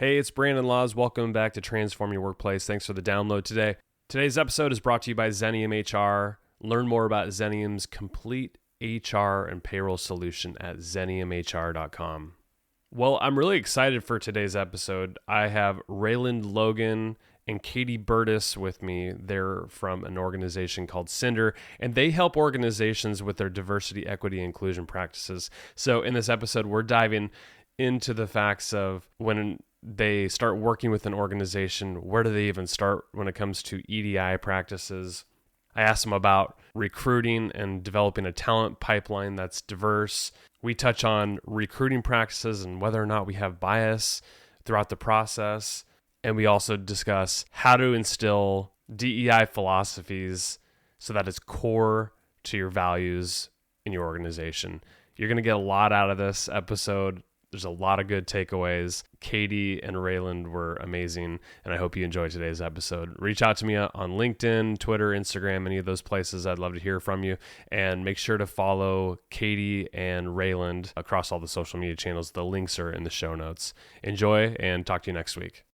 Hey, it's Brandon Laws. Welcome back to Transform Your Workplace. Thanks for the download today. Today's episode is brought to you by Xenium HR. Learn more about Xenium's complete HR and payroll solution at xeniumhr.com. Well, I'm really excited for today's episode. I have Reland, Logan, and Katy Byrtus with me. They're from an organization called Cinder, and they help organizations with their diversity, equity, and inclusion practices. So in this episode, we're diving into the facts of when they start working with an organization, where do they even start when it comes to EDI practices? I asked them about recruiting and developing a talent pipeline that's diverse. We touch on recruiting practices and whether or not we have bias throughout the process. And we also discuss how to instill DEI philosophies so that it's core to your values in your organization. You're going to get a lot out of this episode. There's a lot of good takeaways. Katy and Reland were amazing, and I hope you enjoyed today's episode. Reach out to me on LinkedIn, Twitter, Instagram, any of those places. I'd love to hear from you. And make sure to follow Katy and Reland across all the social media channels. The links are in the show notes. Enjoy, and talk to you next week.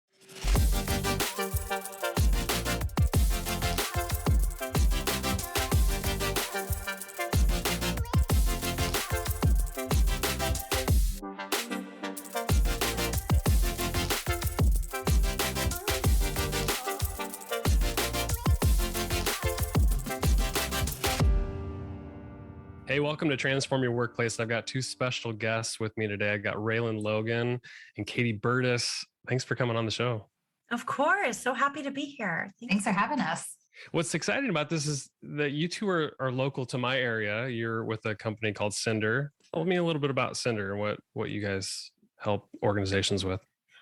Hey, welcome to Transform Your Workplace. I've got two special guests with me today. I've got Reland Logan and Katy Byrtus. Thanks for coming on the show. Of course. So happy to be here. Thanks for having us. What's exciting about this is that you two are local to my area. You're with a company called Cinder. Tell me a little bit about Cinder and what you guys help organizations with.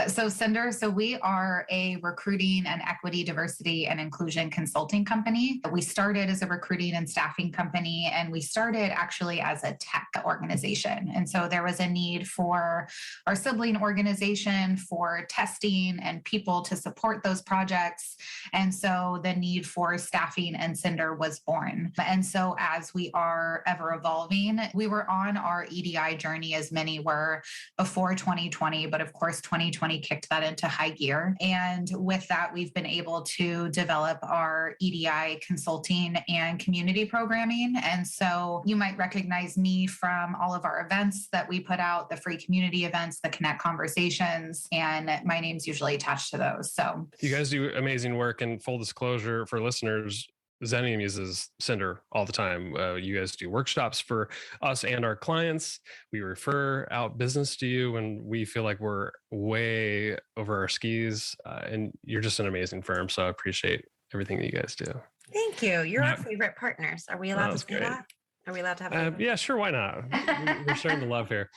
So Cinder, we are a recruiting and equity, diversity, and inclusion consulting company. We started as a recruiting and staffing company, and we started actually as a tech organization. And so there was a need for our sibling organization for testing and people to support those projects. And so the need for staffing and Cinder was born. And so as we are ever evolving, we were on our EDI journey as many were before 2020, but of course 2020 kicked that into high gear. And with that, we've been able to develop our EDI consulting and community programming. And so you might recognize me from all of our events that we put out, the free community events, the Connect conversations, and my name's usually attached to those. So you guys do amazing work, and full disclosure for listeners, Xenium uses Cinder all the time. You guys do workshops for us and our clients. We refer out business to you when we feel like we're way over our skis, and you're just an amazing firm. So I appreciate everything that you guys do. Thank you. You're our favorite partners. Are we allowed to say that? Are we allowed to have yeah, sure. Why not? We're sharing the love here.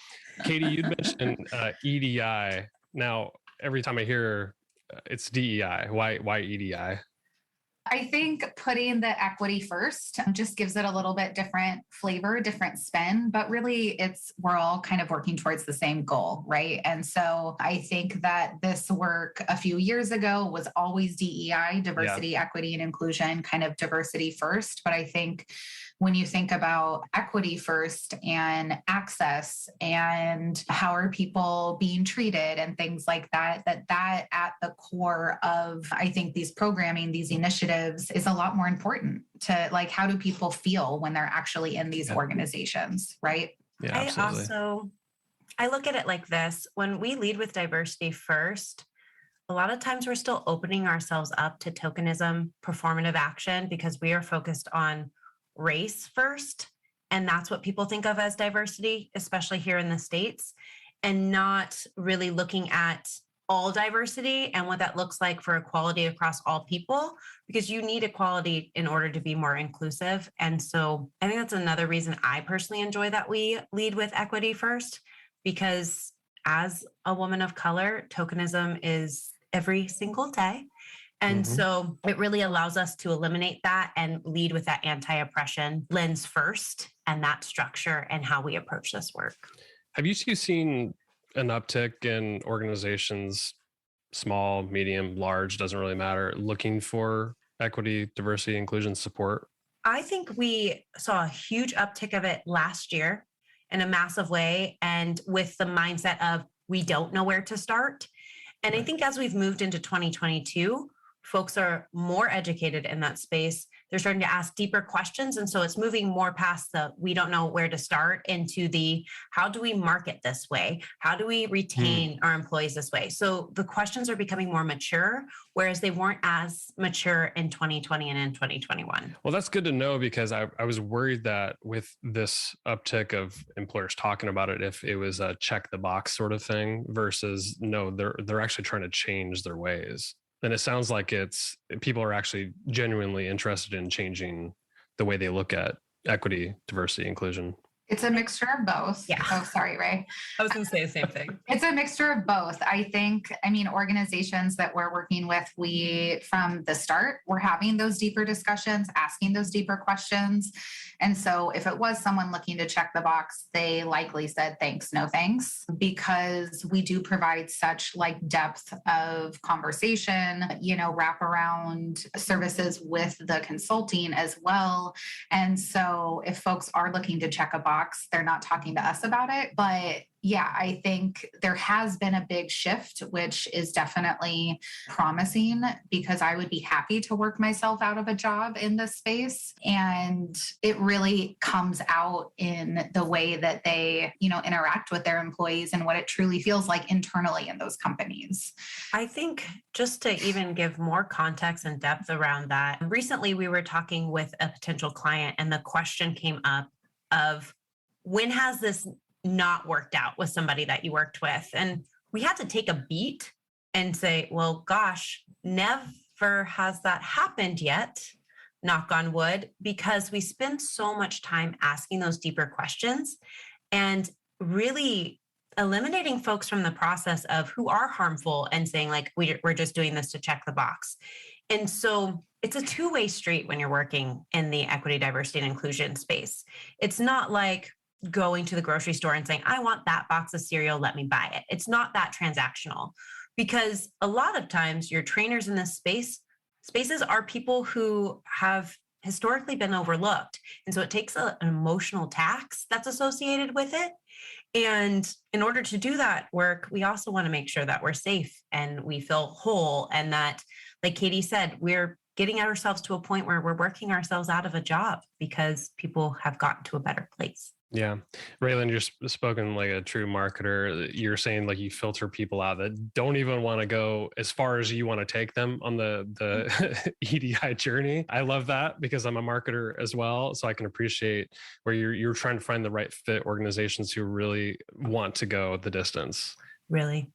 Katy, you'd mentioned EDI. Now, every time I hear it's DEI, why EDI? I think putting the equity first just gives it a little bit different flavor, different spin, but really we're all kind of working towards the same goal, right? And so I think that this work a few years ago was always DEI, diversity, equity, and inclusion, kind of diversity first. But I think when you think about equity first and access and how are people being treated and things like that at the core of, I think, these programming, these initiatives is a lot more important to, like, how do people feel when they're actually in these organizations, right? Yeah, absolutely. I look at it like this. When we lead with diversity first, a lot of times we're still opening ourselves up to tokenism, performative action, because we are focused on race first. And that's what people think of as diversity, especially here in the States, and not really looking at all diversity and what that looks like for equality across all people, because you need equality in order to be more inclusive. And so I think that's another reason I personally enjoy that we lead with equity first, because as a woman of color, tokenism is every single day. And so it really allows us to eliminate that and lead with that anti-oppression lens first, and that structure and how we approach this work. Have you two seen an uptick in organizations, small, medium, large, doesn't really matter, looking for equity, diversity, inclusion support? I think we saw a huge uptick of it last year in a massive way, and with the mindset of we don't know where to start. And I think as we've moved into 2022, folks are more educated in that space. They're starting to ask deeper questions. And so it's moving more past the, we don't know where to start, into the, how do we market this way? How do we retain our employees this way? So the questions are becoming more mature, whereas they weren't as mature in 2020 and in 2021. Well, that's good to know, because I was worried that with this uptick of employers talking about it, if it was a check the box sort of thing versus no, they're actually trying to change their ways. And it sounds like people are actually genuinely interested in changing the way they look at equity, diversity, inclusion. It's a mixture of both. Yeah. Oh, sorry, Ray. I was going to say the same thing. It's a mixture of both. I mean, organizations that we're working with, from the start, we're having those deeper discussions, asking those deeper questions. And so if it was someone looking to check the box, they likely said, thanks, no thanks, because we do provide such depth of conversation, wraparound services with the consulting as well. And so if folks are looking to check a box, they're not talking to us about it. But yeah, I think there has been a big shift, which is definitely promising, because I would be happy to work myself out of a job in this space. And it really comes out in the way that they, interact with their employees and what it truly feels like internally in those companies. I think just to even give more context and depth around that, recently we were talking with a potential client, and the question came up of, when has this not worked out with somebody that you worked with? And we had to take a beat and say, well, gosh, never has that happened yet, knock on wood, because we spend so much time asking those deeper questions and really eliminating folks from the process of who are harmful and saying we're just doing this to check the box. And so it's a two-way street when you're working in the equity, diversity, and inclusion space. It's not like going to the grocery store and saying, I want that box of cereal, let me buy it. It's not that transactional, because a lot of times your trainers in this spaces are people who have historically been overlooked. And so it takes an emotional tax that's associated with it. And in order to do that work, we also want to make sure that we're safe and we feel whole, and that, like Katy said, we're getting ourselves to a point where we're working ourselves out of a job because people have gotten to a better place. Yeah. Reland, you're spoken like a true marketer. You're saying you filter people out that don't even want to go as far as you want to take them on the EDI journey. I love that, because I'm a marketer as well. So I can appreciate where you're trying to find the right fit organizations who really want to go the distance. Really?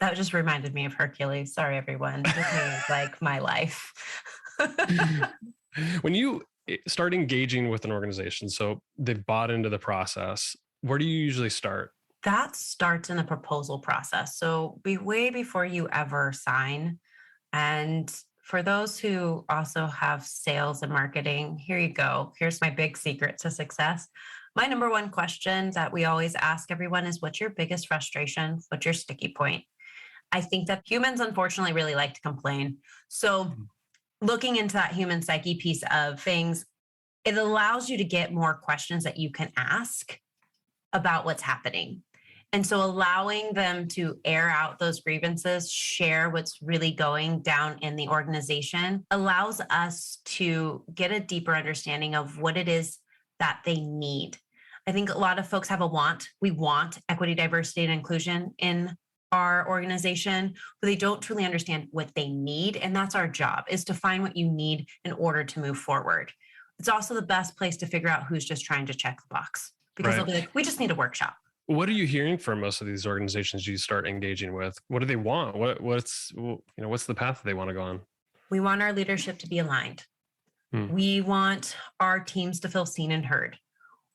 That just reminded me of Hercules. Sorry, everyone. Disney is my life. When you start engaging with an organization, so they've bought into the process, where do you usually start? That starts in the proposal process. So way before you ever sign. And for those who also have sales and marketing, here you go. Here's my big secret to success. My number one question that we always ask everyone is, what's your biggest frustration? What's your sticky point? I think that humans, unfortunately, really like to complain. So looking into that human psyche piece of things, it allows you to get more questions that you can ask about what's happening. And so allowing them to air out those grievances, share what's really going down in the organization, allows us to get a deeper understanding of what it is that they need. I think a lot of folks have a want. We want equity, diversity, and inclusion in our organization, but they don't truly understand what they need. And that's our job, is to find what you need in order to move forward. It's also the best place to figure out who's just trying to check the box, because they'll be like, we just need a workshop. What are you hearing from most of these organizations you start engaging with? What do they want? What's the path that they want to go on? We want our leadership to be aligned. We want our teams to feel seen and heard.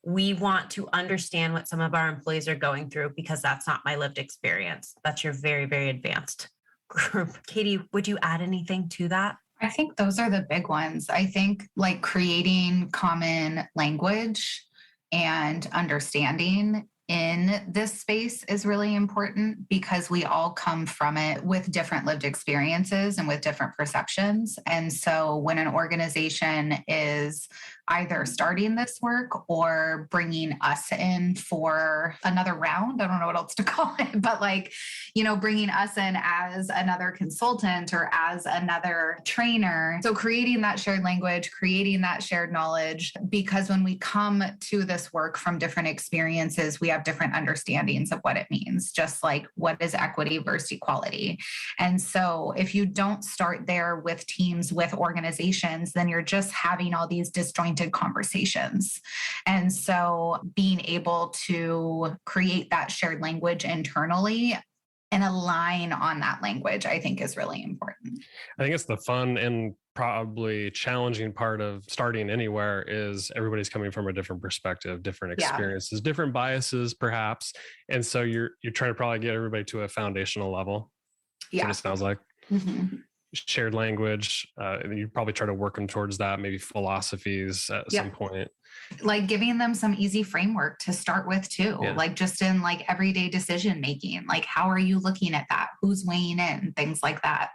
We want to understand what some of our employees are going through, because that's not my lived experience. That's your very, very advanced group. Katy, would you add anything to that? I think those are the big ones. I think creating common language and understanding in this space is really important because we all come from it with different lived experiences and with different perceptions. And so when an organization is either starting this work or bringing us in for another round, I don't know what else to call it, but like, bringing us in as another consultant or as another trainer. So creating that shared language, creating that shared knowledge, because when we come to this work from different experiences, we have different understandings of what it means, just like what is equity versus equality. And so if you don't start there with teams, with organizations, then you're just having all these disjointed conversations. And so being able to create that shared language internally and align on that language, I think is really important. I think it's the fun and probably challenging part of starting anywhere is everybody's coming from a different perspective, different experiences, different biases, perhaps. And so you're trying to probably get everybody to a foundational level. Yeah. That's what it sounds like. Mm-hmm. Shared language. You probably try to work them towards that, maybe philosophies at some point. Like giving them some easy framework to start with too, like just in like everyday decision making, like how are you looking at that? Who's weighing in? Things like that.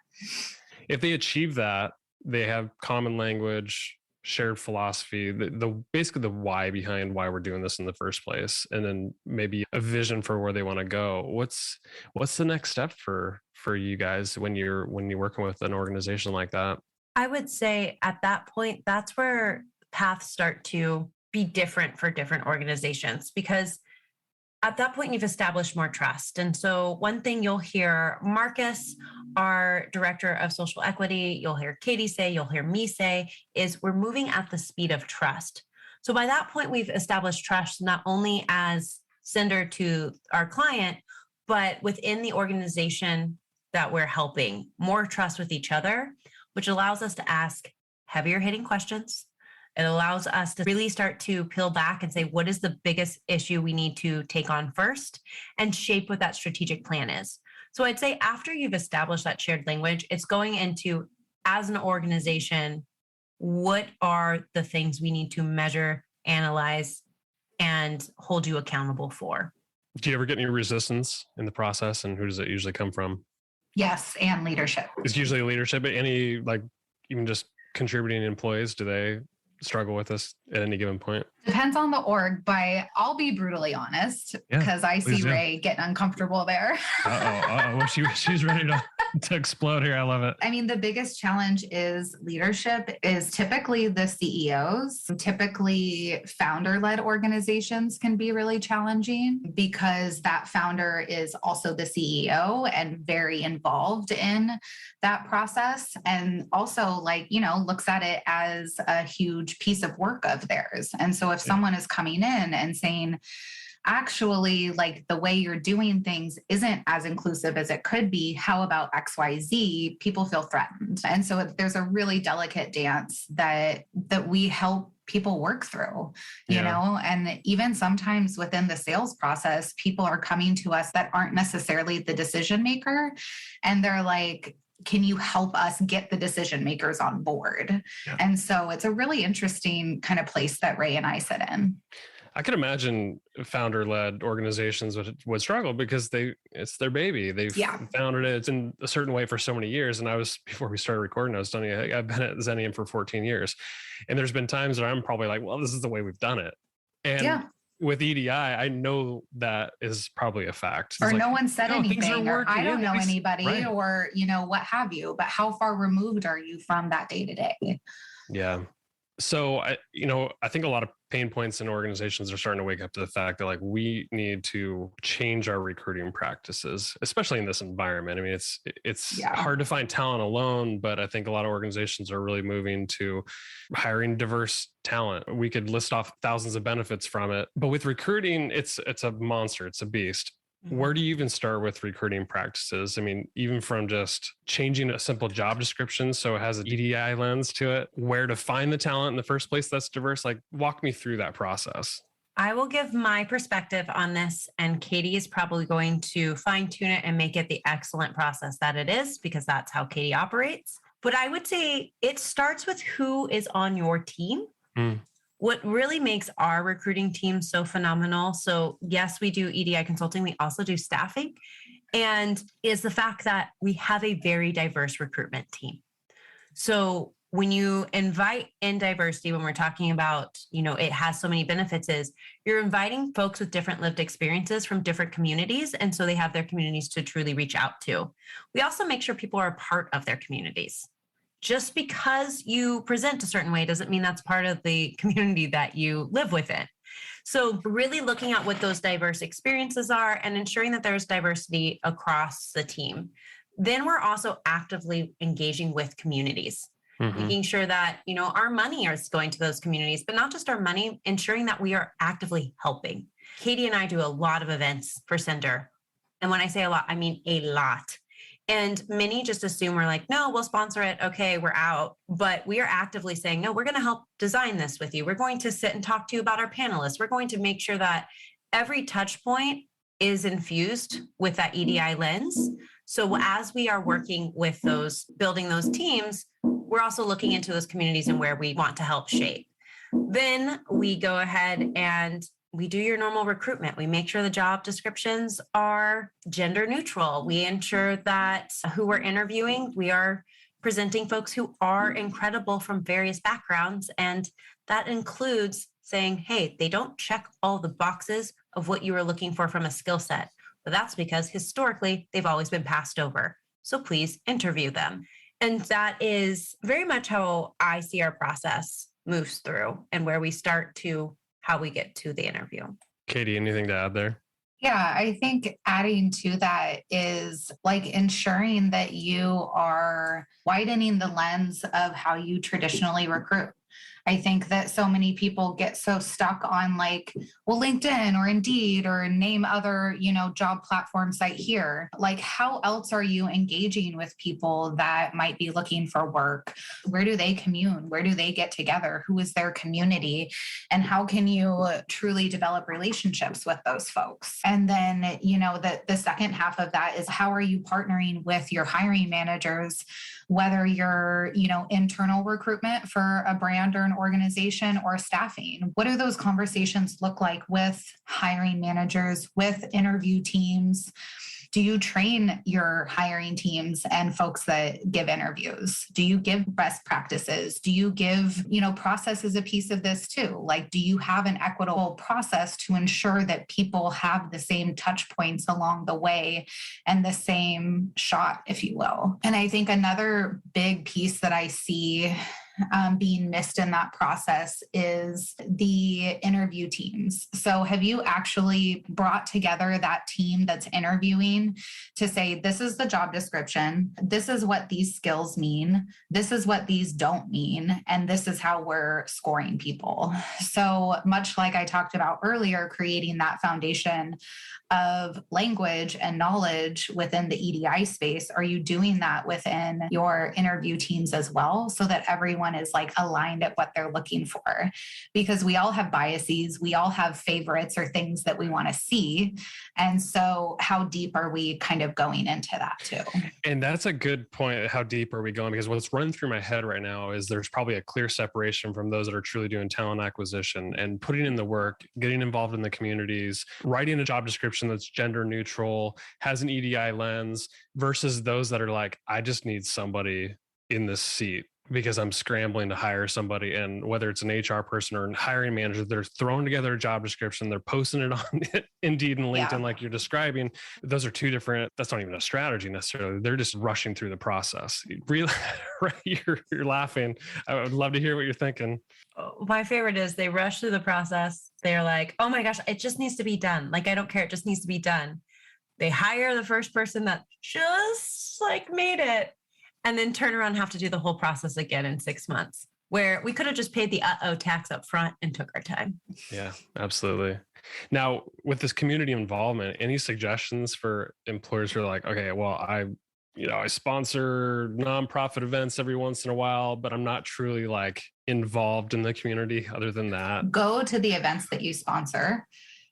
If they achieve that, they have common language, shared philosophy, the basically the why behind why we're doing this in the first place, and then maybe a vision for where they want to go. What's the next step for you guys when you're working with an organization like that? I would say at that point, that's where paths start to be different for different organizations, because at that point, you've established more trust. And so one thing you'll hear Marcus, our director of social equity, you'll hear Katy say, you'll hear me say, is we're moving at the speed of trust. So by that point, we've established trust not only as Cinder to our client, but within the organization that we're helping, more trust with each other, which allows us to ask heavier hitting questions. It allows us to really start to peel back and say, what is the biggest issue we need to take on first, and shape what that strategic plan is. So I'd say after you've established that shared language, it's going into, as an organization, what are the things we need to measure, analyze, and hold you accountable for. Do you ever get any resistance in the process, and who does it usually come from? Yes, and leadership. It's usually leadership, but any, like, even just contributing employees, do they struggle with this at any given point? Depends on the org, but I'll be brutally honest, because I see Ray getting uncomfortable there. Well, she's ready to explode here. I love it. I mean, the biggest challenge is leadership is typically the CEOs. Typically, founder-led organizations can be really challenging because that founder is also the CEO and very involved in that process. And also, like, looks at it as a huge piece of work of theirs. And so if someone is coming in and saying, actually, like, the way you're doing things isn't as inclusive as it could be, how about XYZ? People feel threatened. And so there's a really delicate dance that we help people work through, you know, and even sometimes within the sales process, people are coming to us that aren't necessarily the decision maker. And they're like, can you help us get the decision makers on board? Yeah. And so it's a really interesting kind of place that Ray and I sit in. I can imagine founder-led organizations would struggle because it's their baby. They've founded it. It's in a certain way for so many years. And before we started recording, I was telling you, I've been at Xenium for 14 years. And there's been times where I'm probably like, well, this is the way we've done it. And with EDI, I know that is probably a fact. Or no one said anything, or I don't know anybody, right. Or, what have you. But how far removed are you from that day to day? Yeah. So, I think a lot of pain points in organizations are starting to wake up to the fact that, like, we need to change our recruiting practices, especially in this environment. I mean, it's hard to find talent alone, but I think a lot of organizations are really moving to hiring diverse talent. We could list off thousands of benefits from it, but with recruiting, it's a monster. It's a beast. Where do you even start with recruiting practices? I mean, even from just changing a simple job description so it has an EDI lens to it, where to find the talent in the first place that's diverse. Like, walk me through that process. I will give my perspective on this, and Katy is probably going to fine tune it and make it the excellent process that it is, because that's how Katy operates. But I would say it starts with who is on your team. What really makes our recruiting team so phenomenal, so yes, we do EDI consulting, we also do staffing, and is the fact that we have a very diverse recruitment team. So when you invite in diversity, when we're talking about, it has so many benefits, is you're inviting folks with different lived experiences from different communities. And so they have their communities to truly reach out to. We also make sure people are a part of their communities. Just because you present a certain way doesn't mean that's part of the community that you live within. So really looking at what those diverse experiences are and ensuring that there's diversity across the team. Then we're also actively engaging with communities, making sure that, our money is going to those communities, but not just our money, ensuring that we are actively helping. Katy and I do a lot of events for Cinder. And when I say a lot, I mean a lot. And many just assume we're like, no, we'll sponsor it. Okay, we're out. But we are actively saying, no, we're going to help design this with you. We're going to sit and talk to you about our panelists. We're going to make sure that every touch point is infused with that EDI lens. So as we are working with those, building those teams, we're also looking into those communities and where we want to help shape. Then we go ahead and we do your normal recruitment. We make sure the job descriptions are gender neutral. We ensure that who we're interviewing, we are presenting folks who are incredible from various backgrounds. And that includes saying, hey, they don't check all the boxes of what you were looking for from a skill set. But that's because historically, they've always been passed over. So please interview them. And that is very much how I see our process moves through and where we start to how we get to the interview. Katy, anything to add there? Yeah, I think adding to that is like ensuring that you are widening the lens of how you traditionally recruit. I think that so many people get so stuck on like, well, LinkedIn or Indeed or name other, job platform site here. Like, how else are you engaging with people that might be looking for work? Where do they commune? Where do they get together? Who is their community? And how can you truly develop relationships with those folks? And then, the second half of that is how are you partnering with your hiring managers, whether you're, internal recruitment for a brand or an organization or staffing? What do those conversations look like with hiring managers, with interview teams? Do you train your hiring teams and folks that give interviews? Do you give best practices? Do you give, process is a piece of this too? Like, do you have an equitable process to ensure that people have the same touch points along the way and the same shot, if you will? And I think another big piece that I see being missed in that process is the interview teams. So have you actually brought together that team that's interviewing to say, this is the job description, this is what these skills mean, this is what these don't mean, and this is how we're scoring people? So much like I talked about earlier, creating that foundation of language and knowledge within the EDI space, are you doing that within your interview teams as well, so that everyone is like aligned at what they're looking for? Because we all have biases, we all have favorites or things that we want to see. And so how deep are we kind of going into that too? And that's a good point. How deep are we going? Because what's running through my head right now is there's probably a clear separation from those that are truly doing talent acquisition and putting in the work, getting involved in the communities, writing a job description that's gender neutral, has an EDI lens, versus those that are like, I just need somebody in this seat because I'm scrambling to hire somebody. And whether it's an HR person or a hiring manager, they're throwing together a job description, they're posting it on Indeed and LinkedIn, like you're describing. Those are two different, that's not even a strategy necessarily. They're just rushing through the process. Really, you're laughing. I would love to hear what you're thinking. My favorite is they rush through the process. They're like, oh my gosh, it just needs to be done. Like, I don't care. It just needs to be done. They hire the first person that just like made it, and then turn around and have to do the whole process again in 6 months, where we could have just paid the tax up front and took our time. Yeah, absolutely. Now, with this community involvement, any suggestions for employers who are like, okay, well, I sponsor nonprofit events every once in a while, but I'm not truly like involved in the community other than that? Go to the events that you sponsor.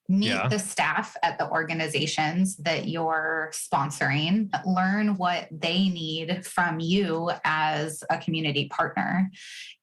Meet the staff at the organizations that you're sponsoring, learn what they need from you as a community partner,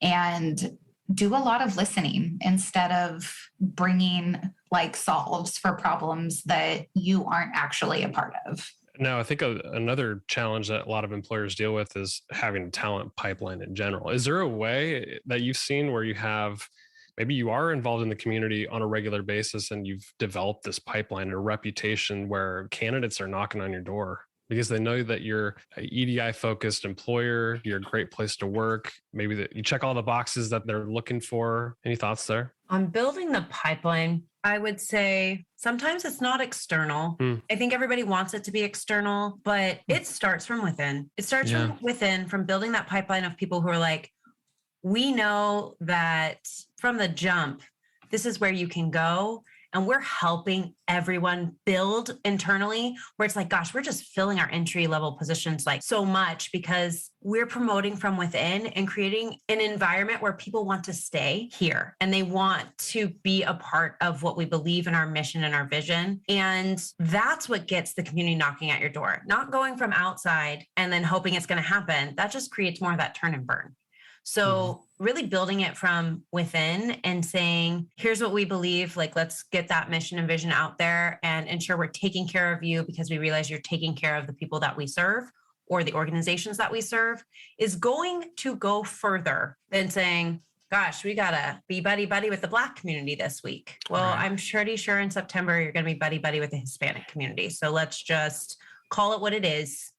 and do a lot of listening instead of bringing like solves for problems that you aren't actually a part of. Now, I think another challenge that a lot of employers deal with is having a talent pipeline in general. Is there a way that you've seen where you have, maybe you are involved in the community on a regular basis and you've developed this pipeline, a reputation where candidates are knocking on your door because they know that you're an EDI focused employer, you're a great place to work, maybe that you check all the boxes that they're looking for? Any thoughts there? On building the pipeline, I would say sometimes it's not external. I think everybody wants it to be external, but it starts from within. It starts from within, from building that pipeline of people who are like, we know that from the jump, this is where you can go. And we're helping everyone build internally where it's like, gosh, we're just filling our entry level positions like so much because we're promoting from within and creating an environment where people want to stay here and they want to be a part of what we believe in our mission and our vision. And that's what gets the community knocking at your door, not going from outside and then hoping it's going to happen. That just creates more of that turn and burn. So really building it from within and saying, here's what we believe, like, let's get that mission and vision out there and ensure we're taking care of you because we realize you're taking care of the people that we serve or the organizations that we serve, is going to go further than saying, gosh, we got to be buddy-buddy with the Black community this week. Well, I'm pretty sure in September, you're going to be buddy-buddy with the Hispanic community. So let's just call it what it is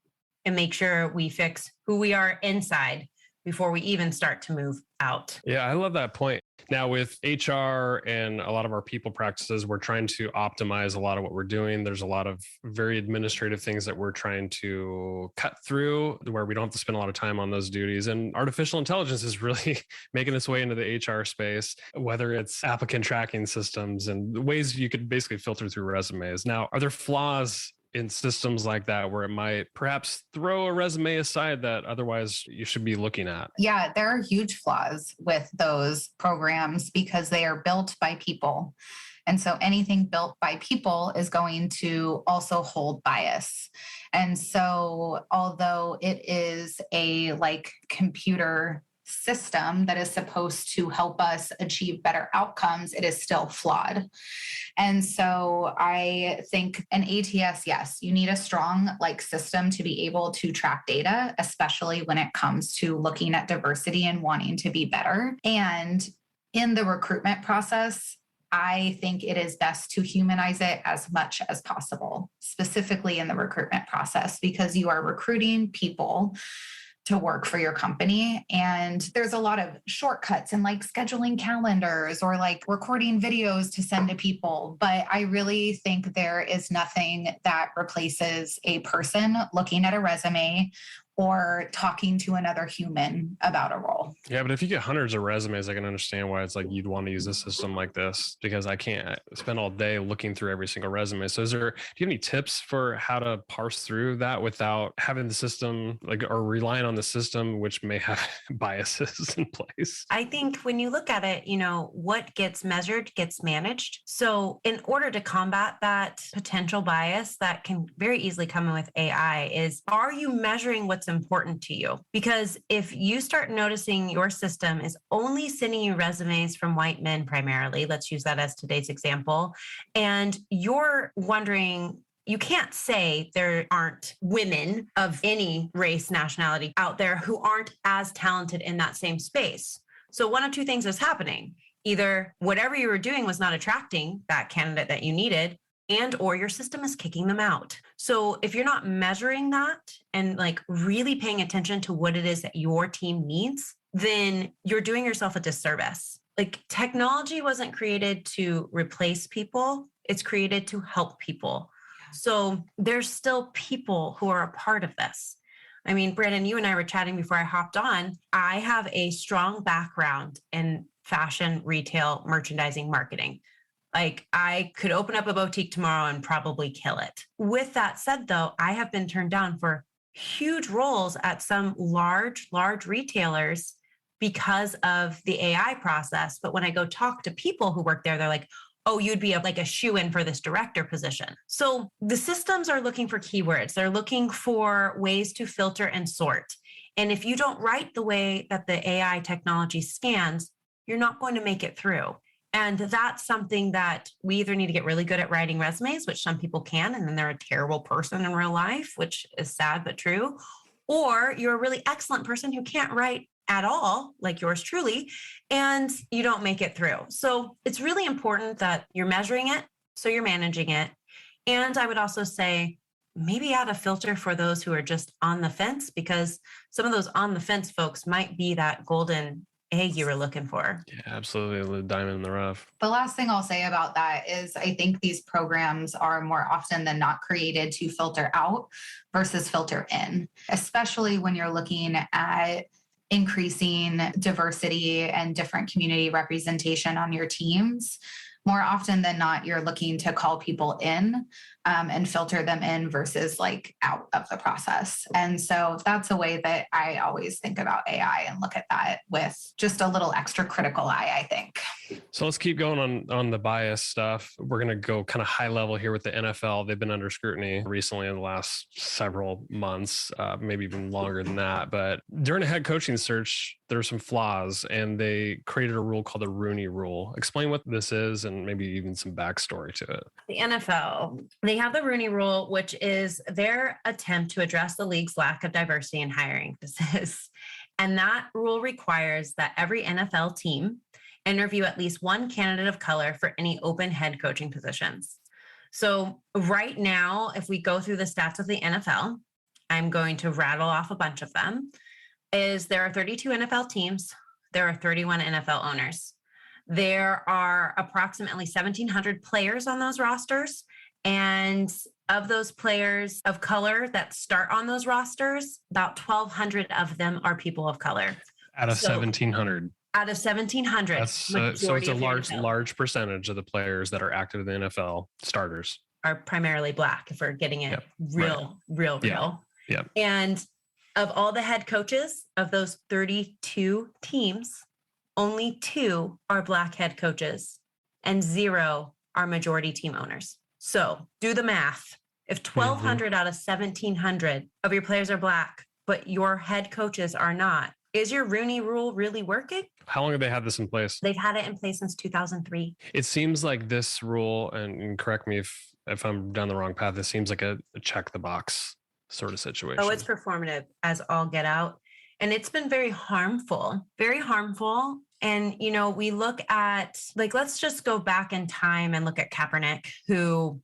and make sure we fix who we are inside before we even start to move out. Yeah, I love that point. Now with HR and a lot of our people practices, we're trying to optimize a lot of what we're doing. There's a lot of very administrative things that we're trying to cut through where we don't have to spend a lot of time on those duties. And artificial intelligence is really making its way into the HR space, whether it's applicant tracking systems and ways you could basically filter through resumes. Now, are there flaws in systems like that where it might perhaps throw a resume aside that otherwise you should be looking at? Yeah, there are huge flaws with those programs because they are built by people. And so anything built by people is going to also hold bias. And so although it is a like computer system that is supposed to help us achieve better outcomes, it is still flawed. And so I think an ATS, yes, you need a strong like system to be able to track data, especially when it comes to looking at diversity and wanting to be better. And in the recruitment process, I think it is best to humanize it as much as possible, specifically in the recruitment process, because you are recruiting people to work for your company. And there's a lot of shortcuts in like scheduling calendars or like recording videos to send to people. But I really think there is nothing that replaces a person looking at a resume or talking to another human about a role. Yeah, but if you get hundreds of resumes, I can understand why it's like you'd want to use a system like this, because I can't spend all day looking through every single resume. So do you have any tips for how to parse through that without having the system like, or relying on the system, which may have biases in place? I think when you look at it, what gets measured gets managed. So in order to combat that potential bias that can very easily come in with AI are you measuring what's important to you? Because if you start noticing your system is only sending you resumes from white men primarily, let's use that as today's example, and you're wondering, you can't say there aren't women of any race, nationality out there who aren't as talented in that same space. So one of two things is happening. Either whatever you were doing was not attracting that candidate that you needed, and or your system is kicking them out. So if you're not measuring that and like really paying attention to what it is that your team needs, then you're doing yourself a disservice. Like technology wasn't created to replace people. It's created to help people. So there's still people who are a part of this. I mean, Brandon, you and I were chatting before I hopped on. I have a strong background in fashion, retail, merchandising, marketing. Like I could open up a boutique tomorrow and probably kill it. With that said, though, I have been turned down for huge roles at some large retailers because of the AI process. But when I go talk to people who work there, they're like, oh, you'd be like a shoe-in for this director position. So the systems are looking for keywords. They're looking for ways to filter and sort. And if you don't write the way that the AI technology scans, you're not going to make it through. And that's something that we either need to get really good at writing resumes, which some people can, and then they're a terrible person in real life, which is sad but true. Or you're a really excellent person who can't write at all, like yours truly, and you don't make it through. So it's really important that you're measuring it, so you're managing it. And I would also say, maybe add a filter for those who are just on the fence, because some of those on the fence folks might be that golden egg you were looking for. Yeah, absolutely. The diamond in the rough. The last thing I'll say about that is I think these programs are more often than not created to filter out versus filter in, especially when you're looking at increasing diversity and different community representation on your teams. More often than not, you're looking to call people in and filter them in versus like out of the process. And so that's a way that I always think about AI and look at that with just a little extra critical eye, I think. So let's keep going on the bias stuff. We're going to go kind of high level here with the NFL. They've been under scrutiny recently in the last several months, maybe even longer than that. But during a head coaching search, there were some flaws, and they created a rule called the Rooney Rule. Explain what this is and maybe even some backstory to it. The NFL, they have the Rooney Rule, which is their attempt to address the league's lack of diversity in hiring practices. And that rule requires that every NFL team interview at least one candidate of color for any open head coaching positions. So right now, if we go through the stats of the NFL, I'm going to rattle off a bunch of them, is there are 32 NFL teams. There are 31 NFL owners. There are approximately 1,700 players on those rosters. And of those players of color that start on those rosters, about 1,200 of them are people of color. Out of 1,700. Out of 1,700. So it's a large percentage of the players that are active in the NFL starters are primarily Black, if we're getting it real. Yeah. And of all the head coaches of those 32 teams, only 2 are Black head coaches and 0 are majority team owners. So do the math. If 1,200 out of 1,700 of your players are Black, but your head coaches are not, is your Rooney Rule really working? How long have they had this in place? They've had it in place since 2003. It seems like this rule, and correct me if I'm down the wrong path, this seems like a check the box sort of situation. Oh, it's performative as all get out. And it's been very harmful. And, we look at, let's just go back in time and look at Kaepernick, who,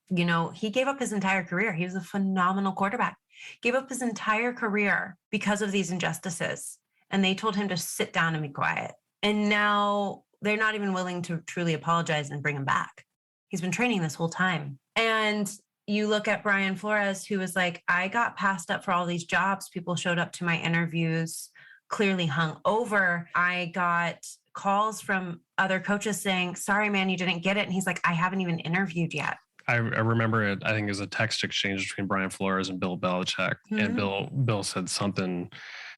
he gave up his entire career. He was a phenomenal quarterback, gave up his entire career because of these injustices. And they told him to sit down and be quiet. And now they're not even willing to truly apologize and bring him back. He's been training this whole time. And you look at Brian Flores, who was like, I got passed up for all these jobs. People showed up to my interviews clearly hung over. I got calls from other coaches saying, sorry, man, you didn't get it. And he's like, I haven't even interviewed yet. I remember it. I think it was a text exchange between Brian Flores and Bill Belichick. Mm-hmm. And Bill said something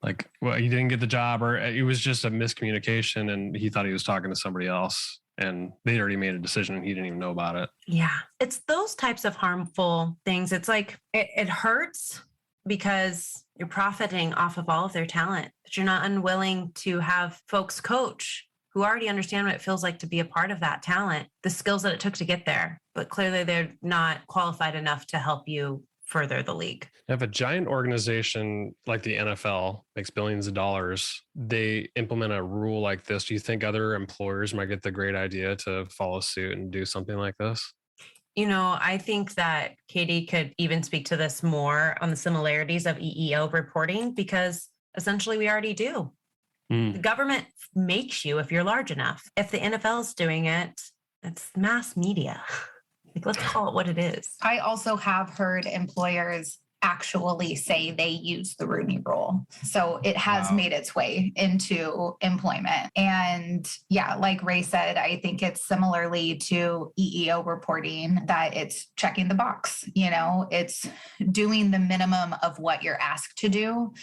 like, well, you didn't get the job, or it was just a miscommunication. And he thought he was talking to somebody else. And they'd already made a decision and he didn't even know about it. Yeah. It's those types of harmful things. It's like, it hurts because you're profiting off of all of their talent, but you're not unwilling to have folks coach who already understand what it feels like to be a part of that talent, the skills that it took to get there, but clearly they're not qualified enough to help you further the league. If a giant organization like the NFL makes billions of dollars, they implement a rule like this, do you think other employers might get the great idea to follow suit and do something like this? I think that Katy could even speak to this more on the similarities of EEO reporting, because essentially we already do. The government makes you if you're large enough. If the NFL is doing it, it's mass media. Let's call it what it is. I also have heard employers actually say they use the Rooney Rule. So it has made its way into employment. And yeah, like Ray said, I think it's similarly to EEO reporting, that it's checking the box. It's doing the minimum of what you're asked to do.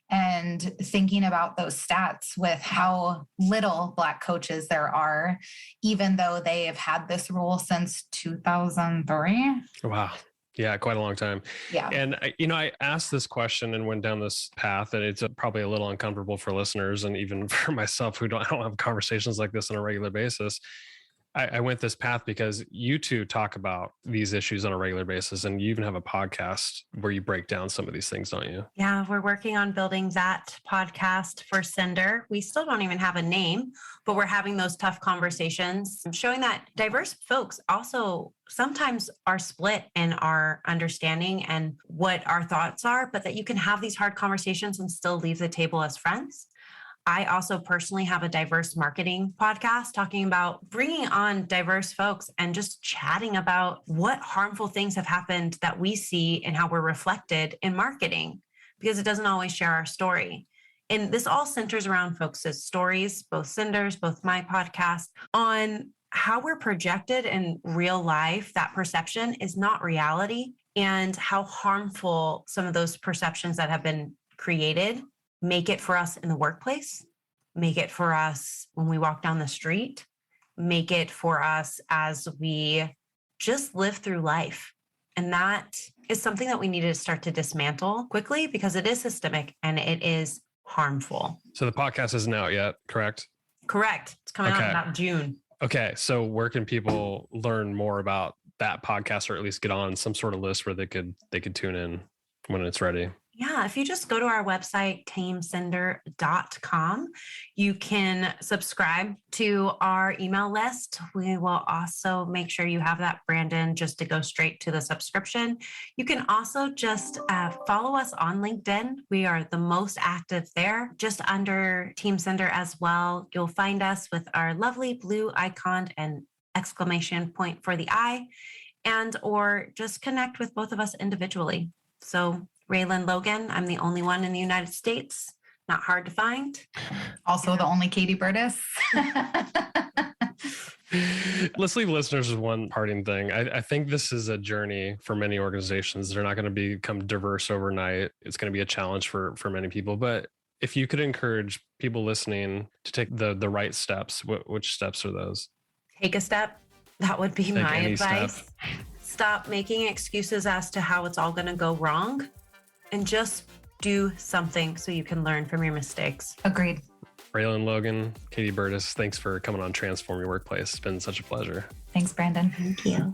And thinking about those stats with how little Black coaches there are, even though they have had this rule since 2003. Wow. Yeah, quite a long time. Yeah. And I asked this question and went down this path, and it's probably a little uncomfortable for listeners and even for myself I don't have conversations like this on a regular basis. I went this path because you two talk about these issues on a regular basis, and you even have a podcast where you break down some of these things, don't you? Yeah, we're working on building that podcast for Cinder. We still don't even have a name, but we're having those tough conversations, showing that diverse folks also sometimes are split in our understanding and what our thoughts are, but that you can have these hard conversations and still leave the table as friends. I also personally have a diverse marketing podcast talking about bringing on diverse folks and just chatting about what harmful things have happened that we see and how we're reflected in marketing, because it doesn't always share our story. And this all centers around folks' stories, both Cinder's, both my podcast, on how we're projected in real life. That perception is not reality, and how harmful some of those perceptions that have been created make it for us in the workplace, make it for us when we walk down the street, make it for us as we just live through life. And that is something that we need to start to dismantle quickly, because it is systemic and it is harmful. So the podcast isn't out yet, correct? Correct. It's coming out in about June. Okay. So where can people learn more about that podcast, or at least get on some sort of list where they could tune in when it's ready? Yeah, if you just go to our website, teamcinder.com, you can subscribe to our email list. We will also make sure you have that, Brandon, just to go straight to the subscription. You can also just follow us on LinkedIn. We are the most active there, just under Team Cinder as well. You'll find us with our lovely blue icon and exclamation point for the eye, and or just connect with both of us individually. So Reland, Logan, I'm the only one in the United States. Not hard to find. Also the only Katy Byrtus. Let's leave listeners with one parting thing. I think this is a journey for many organizations. They're not going to become diverse overnight. It's going to be a challenge for many people. But if you could encourage people listening to take the right steps, which steps are those? Take a step. That would be my advice. Stop making excuses as to how it's all going to go wrong, and just do something so you can learn from your mistakes. Agreed. Reland, Logan, Katy Byrtus, thanks for coming on Transform Your Workplace. It's been such a pleasure. Thanks, Brandon. Thank you.